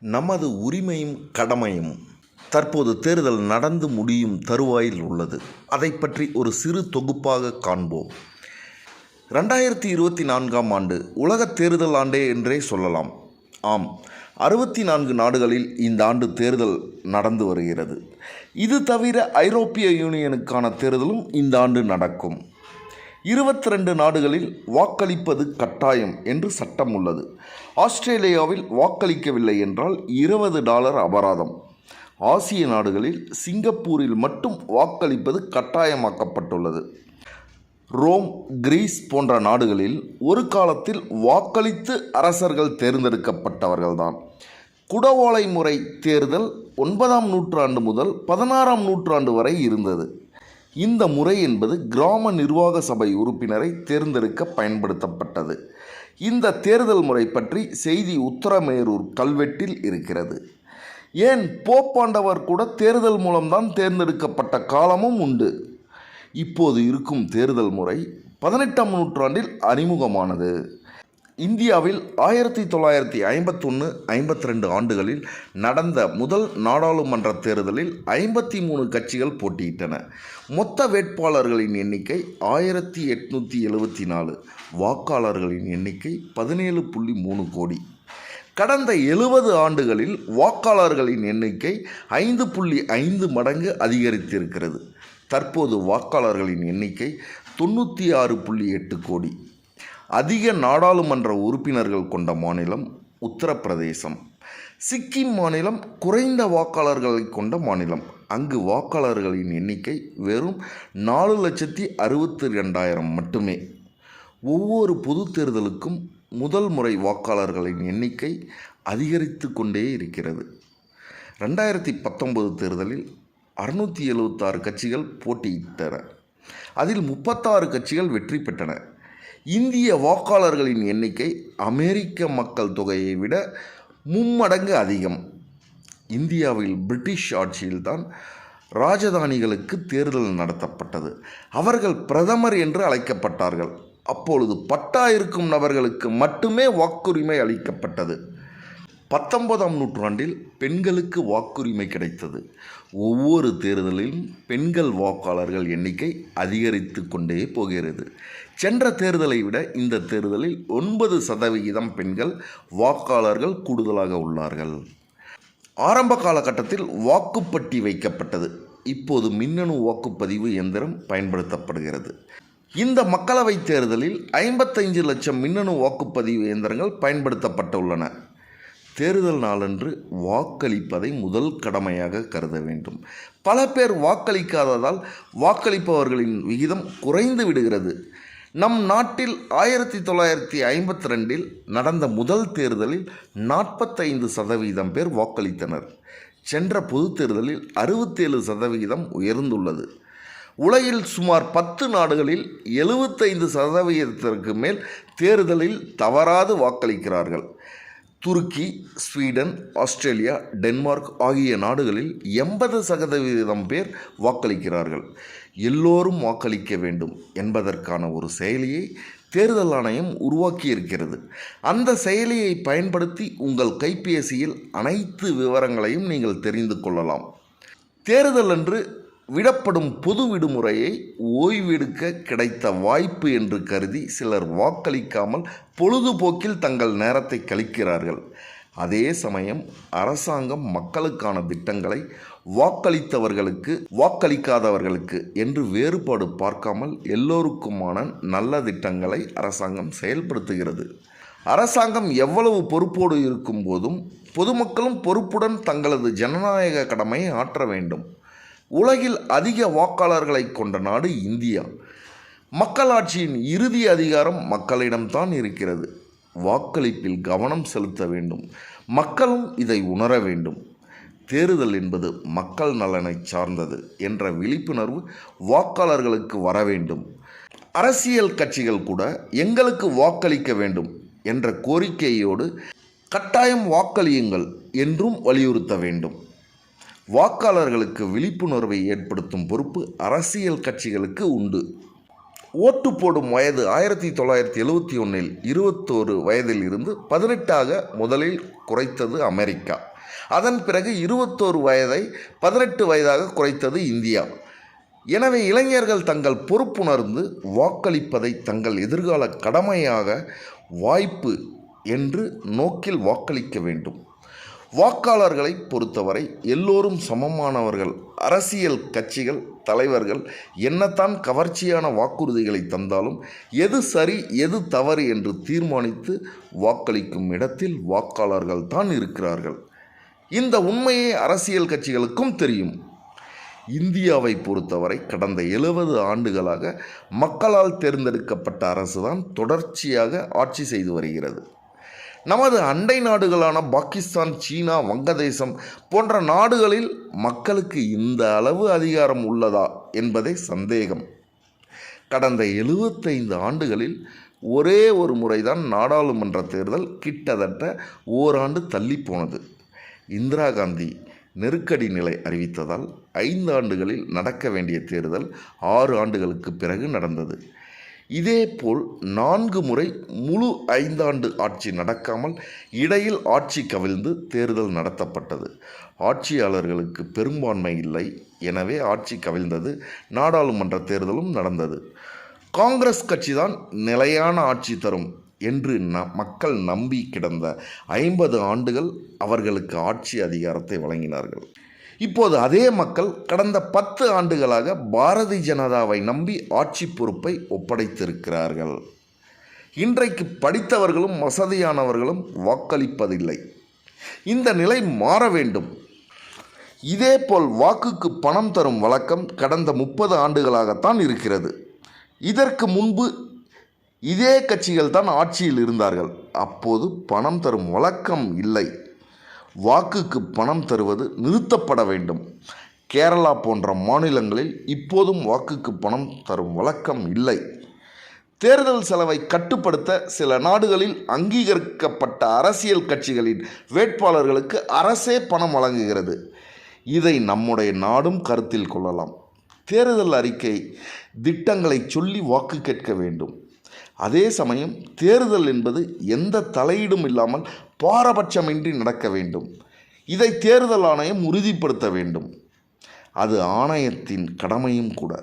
நமது உரிமையும் கடமையும் தற்போது தேர்தல் நடந்து முடியும் தருவாயில் உள்ளது. அதை பற்றி ஒரு சிறு தொகுப்பாக காண்போம். 2024ஆம் ஆண்டு உலக தேர்தல் ஆண்டே என்றே சொல்லலாம். ஆம், 64 நாடுகளில் இந்த ஆண்டு தேர்தல் நடந்து வருகிறது. இது தவிர ஐரோப்பிய யூனியனுக்கான தேர்தலும் இந்த ஆண்டு நடக்கும். 22 நாடுகளில் வாக்களிப்பது கட்டாயம் என்று சட்டம் உள்ளது. ஆஸ்திரேலியாவில் வாக்களிக்கவில்லை என்றால் $20 அபராதம். ஆசிய நாடுகளில் சிங்கப்பூரில் மட்டும் வாக்களிப்பது கட்டாயமாக்கப்பட்டுள்ளது. ரோம், கிரீஸ் போன்ற நாடுகளில் ஒரு காலத்தில் வாக்களித்து அரசர்கள் தேர்ந்தெடுக்கப்பட்டவர்கள்தான். குடவோலை முறை தேர்தல் 9ஆம் நூற்றாண்டு முதல் 16ஆம் நூற்றாண்டு வரை இருந்தது. இந்த முறை என்பது கிராம நிர்வாக சபை உறுப்பினரை தேர்ந்தெடுக்க பயன்படுத்தப்பட்டது. இந்த தேர்தல் முறை பற்றி செய்தி உத்தரமேரூர் கல்வெட்டில் இருக்கிறது. ஏன் போப்பாண்டவர் கூட தேர்தல் மூலம்தான் தேர்ந்தெடுக்கப்பட்ட காலமும் உண்டு. இப்போது இருக்கும் தேர்தல் முறை 18ஆம் நூற்றாண்டில் அறிமுகமானது. இந்தியாவில் 1951-52 ஆண்டுகளில் நடந்த முதல் நாடாளுமன்ற தேர்தலில் 53 கட்சிகள் போட்டியிட்டன. மொத்த வேட்பாளர்களின் எண்ணிக்கை 1874. வாக்காளர்களின் எண்ணிக்கை 17.3 கோடி. கடந்த 70 ஆண்டுகளில் வாக்காளர்களின் எண்ணிக்கை 5.5 மடங்கு அதிகரித்திருக்கிறது. தற்போது வாக்காளர்களின் எண்ணிக்கை 96.8 கோடி. அதிக நாடாளுமன்ற உறுப்பினர்கள் கொண்ட மாநிலம் உத்தரப்பிரதேசம். சிக்கிம் மாநிலம் குறைந்த வாக்காளர்களை கொண்ட மாநிலம். அங்கு வாக்காளர்களின் எண்ணிக்கை வெறும் 4,62,000 மட்டுமே. ஒவ்வொரு பொது தேர்தலுக்கும் முதல் முறை வாக்காளர்களின் எண்ணிக்கை அதிகரித்து கொண்டே இருக்கிறது. 2019 தேர்தலில் 676 கட்சிகள் போட்டியிட்டன. அதில் 36 கட்சிகள் வெற்றி பெற்றன. இந்திய வாக்காளர்களின் எண்ணிக்கை அமெரிக்க மக்கள் தொகையை விட 3 மடங்கு அதிகம். இந்தியாவில் பிரிட்டிஷ் ஆட்சியில்தான் ராஜதானிகளுக்கு தேர்தல் நடத்தப்பட்டது. அவர்கள் பிரதமர் என்று அழைக்கப்பட்டார்கள். அப்பொழுது பட்டா இருக்கும் நபர்களுக்கு மட்டுமே வாக்குரிமை அளிக்கப்பட்டது. 19ஆம் நூற்றாண்டில் பெண்களுக்கு வாக்குரிமை கிடைத்தது. ஒவ்வொரு தேர்தலிலும் பெண்கள் வாக்காளர்கள் எண்ணிக்கை அதிகரித்து கொண்டே போகிறது. சென்ற தேர்தலை விட இந்த தேர்தலில் 9% பெண்கள் வாக்காளர்கள் கூடுதலாக உள்ளார்கள். ஆரம்ப காலகட்டத்தில் வாக்குப்பட்டி வைக்கப்பட்டது. இப்போது மின்னணு வாக்குப்பதிவு இயந்திரம் பயன்படுத்தப்படுகிறது. இந்த மக்களவைத் தேர்தலில் 55 லட்சம் மின்னணு வாக்குப்பதிவு இயந்திரங்கள் பயன்படுத்தப்பட்டுள்ளன. தேர்தல் நாளன்று வாக்களிப்பதை முதல் கடமையாக கருத வேண்டும். பல பேர் வாக்களிக்காததால் வாக்களிப்பவர்களின் விகிதம் குறைந்து விடுகிறது. நம் நாட்டில் 1952இல் நடந்த முதல் தேர்தலில் 45% பேர் வாக்களித்தனர். சென்ற பொது தேர்தலில் 67% உயர்ந்துள்ளது. உலகில் சுமார் 10 நாடுகளில் 75% மேல் தேர்தலில் தவறாது வாக்களிக்கிறார்கள். துருக்கி, ஸ்வீடன், ஆஸ்திரேலியா, டென்மார்க் ஆகிய நாடுகளில் 80% பேர் வாக்களிக்கிறார்கள். எல்லோரும் வாக்களிக்க வேண்டும் என்பதற்கான ஒரு செயலியை தேர்தல் ஆணையம் உருவாக்கியிருக்கிறது. அந்த செயலியை பயன்படுத்தி உங்கள் கைபேசியில் அனைத்து விவரங்களையும் நீங்கள் தெரிந்து கொள்ளலாம். தேர்தல் அன்று விடப்படும் பொது விடுமுறையை ஓய்வெடுக்க கிடைத்த வாய்ப்பு என்று கருதி சிலர் வாக்களிக்காமல் பொழுதுபோக்கில் தங்கள் நேரத்தை கழிக்கிறார்கள். அதே சமயம் அரசாங்கம் மக்களுக்கான திட்டங்களை வாக்களித்தவர்களுக்கு வாக்களிக்காதவர்களுக்கு என்று வேறுபாடு பார்க்காமல் எல்லோருக்குமான நல்ல திட்டங்களை அரசாங்கம் செயல்படுத்துகிறது. அரசாங்கம் எவ்வளவு பொறுப்போடு இருக்கும் போதும் பொதுமக்களும் பொறுப்புடன் தங்களது ஜனநாயக கடமையை ஆற்ற வேண்டும். உலகில் அதிக வாக்காளர்களை கொண்ட நாடு இந்தியா. மக்களாட்சியின் இறுதி அதிகாரம் மக்களிடம்தான் இருக்கிறது. வாக்களிப்பில் கவனம் செலுத்த வேண்டும். மக்களும் இதை உணர வேண்டும். தேர்தல் என்பது மக்கள் நலனை சார்ந்தது என்ற விழிப்புணர்வு வாக்காளர்களுக்கு வர வேண்டும். அரசியல் கட்சிகள் கூட எங்களுக்கு வாக்களிக்க வேண்டும் என்ற கோரிக்கையோடு கட்டாயம் வாக்களியுங்கள் என்றும் வலியுறுத்த வேண்டும். வாக்காளர்களுக்கு விழிப்புணர்வை ஏற்படுத்தும் பொறுப்பு அரசியல் கட்சிகளுக்கு உண்டு. ஓட்டு போடும் வயது 1971 21 வயதில் இருந்து 18ஆக முதலில் குறைத்தது அமெரிக்கா. அதன் பிறகு 21 வயதை 18 வயதாக குறைத்தது இந்தியா. எனவே இளைஞர்கள் தங்கள் பொறுப்புணர்ந்து வாக்களிப்பதை தங்கள் எதிர்கால கடமையாக, வாய்ப்பு என்று நோக்கில் வாக்களிக்க வேண்டும். வாக்காளர்களை பொறுத்தவரை எல்லோரும் சமமானவர்கள். அரசியல் கட்சிகள் தலைவர்கள் என்னத்தான் கவர்ச்சியான வாக்குறுதிகளை தந்தாலும் எது சரி எது தவறு என்று தீர்மானித்து வாக்களிக்கும் இடத்தில் வாக்காளர்கள் தான் இருக்கிறார்கள். இந்த உண்மையை அரசியல் கட்சிகளுக்கும் தெரியும். இந்தியாவை பொறுத்தவரை கடந்த 70 ஆண்டுகளாக மக்களால் தேர்ந்தெடுக்கப்பட்ட அரசுதான் தொடர்ச்சியாக ஆட்சி செய்து வருகிறது. நமது அண்டை நாடுகளான பாகிஸ்தான், சீனா, வங்கதேசம் போன்ற நாடுகளில் மக்களுக்கு இந்த அளவு அதிகாரம் உள்ளதா என்பதே சந்தேகம். கடந்த 75 ஆண்டுகளில் ஒரே ஒரு முறைதான் நாடாளுமன்ற தேர்தல் கிட்டத்தட்ட ஓராண்டு தள்ளி போனது. இந்திரா காந்தி நெருக்கடி நிலை அறிவித்ததால் 5 ஆண்டுகளில் நடக்க வேண்டிய தேர்தல் 6 ஆண்டுகளுக்கு பிறகு நடந்தது. இதேபோல் 4 முறை முழு 5 ஆண்டு ஆட்சி நடக்காமல் இடையில் ஆட்சி கவிழ்ந்து தேர்தல் நடத்தப்பட்டது. ஆட்சியாளர்களுக்கு பெரும்பான்மை இல்லை, எனவே ஆட்சி கவிழ்ந்தது. நாடாளுமன்ற தேர்தலும் நடந்தது. காங்கிரஸ் கட்சிதான் நிலையான ஆட்சி தரும் என்று மக்கள் நம்பி கிடந்த 50 ஆண்டுகள் அவர்களுக்கு ஆட்சி அதிகாரத்தை வழங்கினார்கள். இப்போது அதே மக்கள் கடந்த 10 ஆண்டுகளாக பாரதிய ஜனதாவை நம்பி ஆட்சி பொறுப்பை ஒப்படைத்திருக்கிறார்கள். இன்றைக்கு படித்தவர்களும் வசதியானவர்களும் வாக்களிப்பதில்லை. இந்த நிலை மாற வேண்டும். இதேபோல் வாக்குக்கு பணம் தரும் வழக்கம் கடந்த 30 ஆண்டுகளாகத்தான் இருக்கிறது. இதற்கு முன்பு இதே கட்சிகள் தான் ஆட்சியில் இருந்தார்கள். அப்போது பணம் தரும் வழக்கம் இல்லை. வாக்குக்கு பணம் தருவது நிறுத்தப்பட வேண்டும். கேரளா போன்ற மாநிலங்களில் இப்போதும் வாக்குக்கு பணம் தரும் வழக்கம் இல்லை. தேர்தல் செலவை கட்டுப்படுத்த சில நாடுகளில் அங்கீகரிக்கப்பட்ட அரசியல் கட்சிகளின் வேட்பாளர்களுக்கு அரசே பணம் வழங்குகிறது. இதை நம்முடைய நாடும் கருத்தில் கொள்ளலாம். தேர்தல் அறிக்கை திட்டங்களை சொல்லி வாக்கு கேட்க வேண்டும். அதே சமயம் தேர்தல் என்பது எந்த தலையீடும் இல்லாமல் பாரபட்சமின்றி நடக்க வேண்டும். இதை தேர்தல் ஆணையம் உறுதிப்படுத்த வேண்டும். அது ஆணையத்தின் கடமையும் கூட.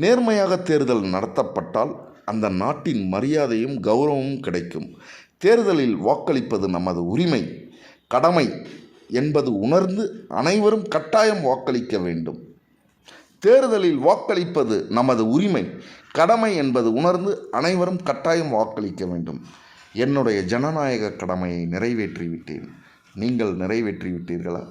நேர்மையாக தேர்தல் நடத்தப்பட்டால் அந்த நாட்டின் மரியாதையும் கௌரவமும் கிடைக்கும். தேர்தலில் வாக்களிப்பது நமது உரிமை, கடமை என்பது உணர்ந்து அனைவரும் கட்டாயம் வாக்களிக்க வேண்டும். தேர்தலில் வாக்களிப்பது நமது உரிமை, கடமை என்பது உணர்ந்து அனைவரும் கட்டாயம் வாக்களிக்க வேண்டும். என்னுடைய ஜனநாயக கடமையை நிறைவேற்றிவிட்டேன். நீங்கள் நிறைவேற்றிவிட்டீர்களா?